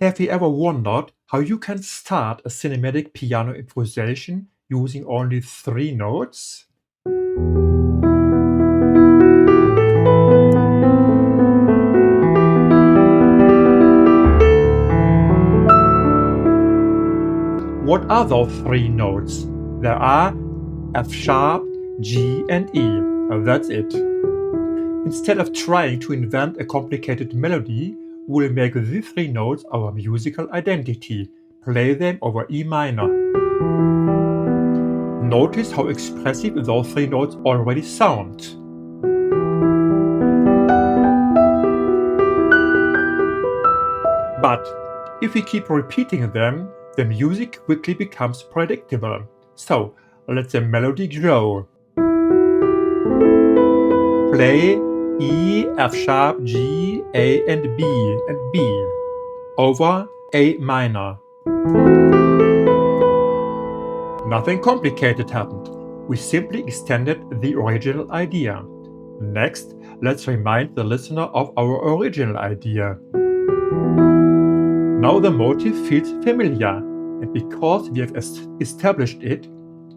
Have you ever wondered how you can start a cinematic piano improvisation using only 3 notes? What are those 3 notes? There are F sharp, G and E. That's it. Instead of trying to invent a complicated melody, we'll make these 3 notes our musical identity. Play them over E minor. Notice how expressive those 3 notes already sound. But if we keep repeating them, the music quickly becomes predictable. So let the melody grow. Play E, F sharp, G, A and B over A minor. Nothing complicated happened. We simply extended the original idea. Next, let's remind the listener of our original idea. Now the motif feels familiar, and because we have established it,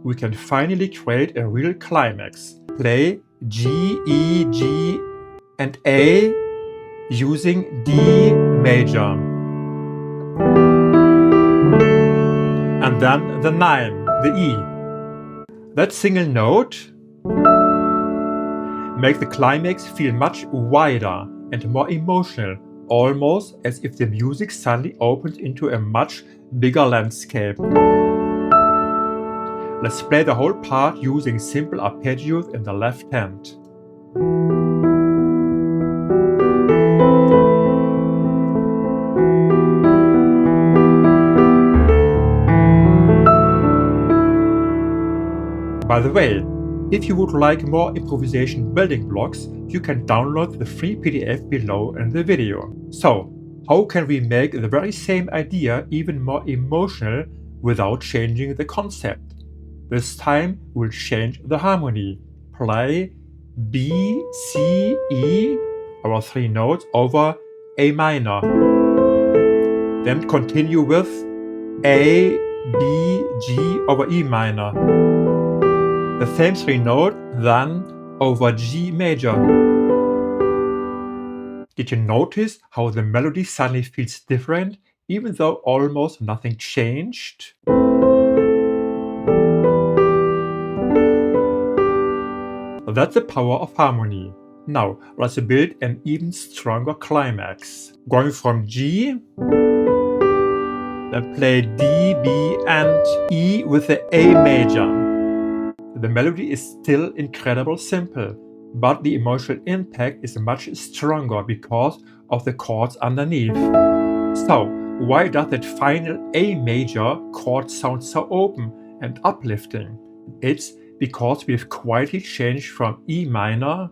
we can finally create a real climax. Play G, E, G and A using D major. And then the 9, the E. That single note makes the climax feel much wider and more emotional, almost as if the music suddenly opens into a much bigger landscape. Let's play the whole part using simple arpeggios in the left hand. By the way, if you would like more improvisation building blocks, you can download the free PDF below in the video. So, how can we make the very same idea even more emotional without changing the concept? This time we'll change the harmony. Play B, C, E, our 3 notes, over A minor. Then continue with A, B, G over E minor. The same 3 notes then over G major. Did you notice how the melody suddenly feels different, even though almost nothing changed? That's the power of harmony. Now let's build an even stronger climax. Going from G, then play D, B and E with the A major. The melody is still incredibly simple, but the emotional impact is much stronger because of the chords underneath. So, why does that final A major chord sound so open and uplifting? It's because we've quietly changed from E minor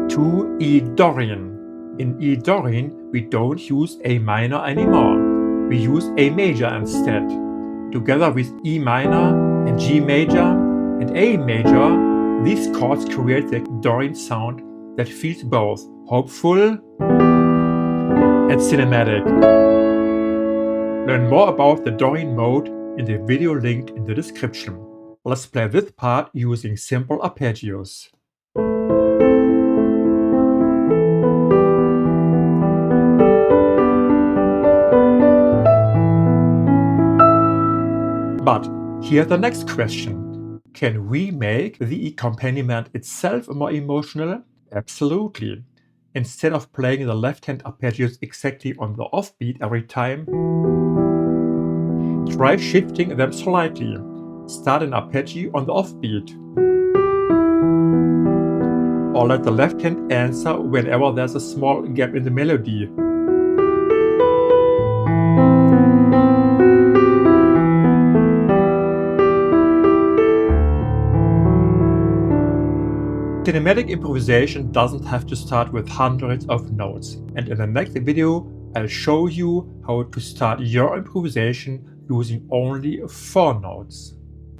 to E Dorian. In E Dorian, we don't use A minor anymore. We use A major instead. Together with E minor and G major and A major, these chords create the Dorian sound that feels both hopeful and cinematic. Learn more about the Dorian mode in the video linked in the description. Let's play this part using simple arpeggios. But here's the next question. Can we make the accompaniment itself more emotional? Absolutely. Instead of playing the left-hand arpeggios exactly on the offbeat every time, try shifting them slightly. Start an arpeggio on the offbeat. Or let the left hand answer whenever there's a small gap in the melody. Cinematic improvisation doesn't have to start with hundreds of notes, and in the next video I'll show you how to start your improvisation using only 4 notes.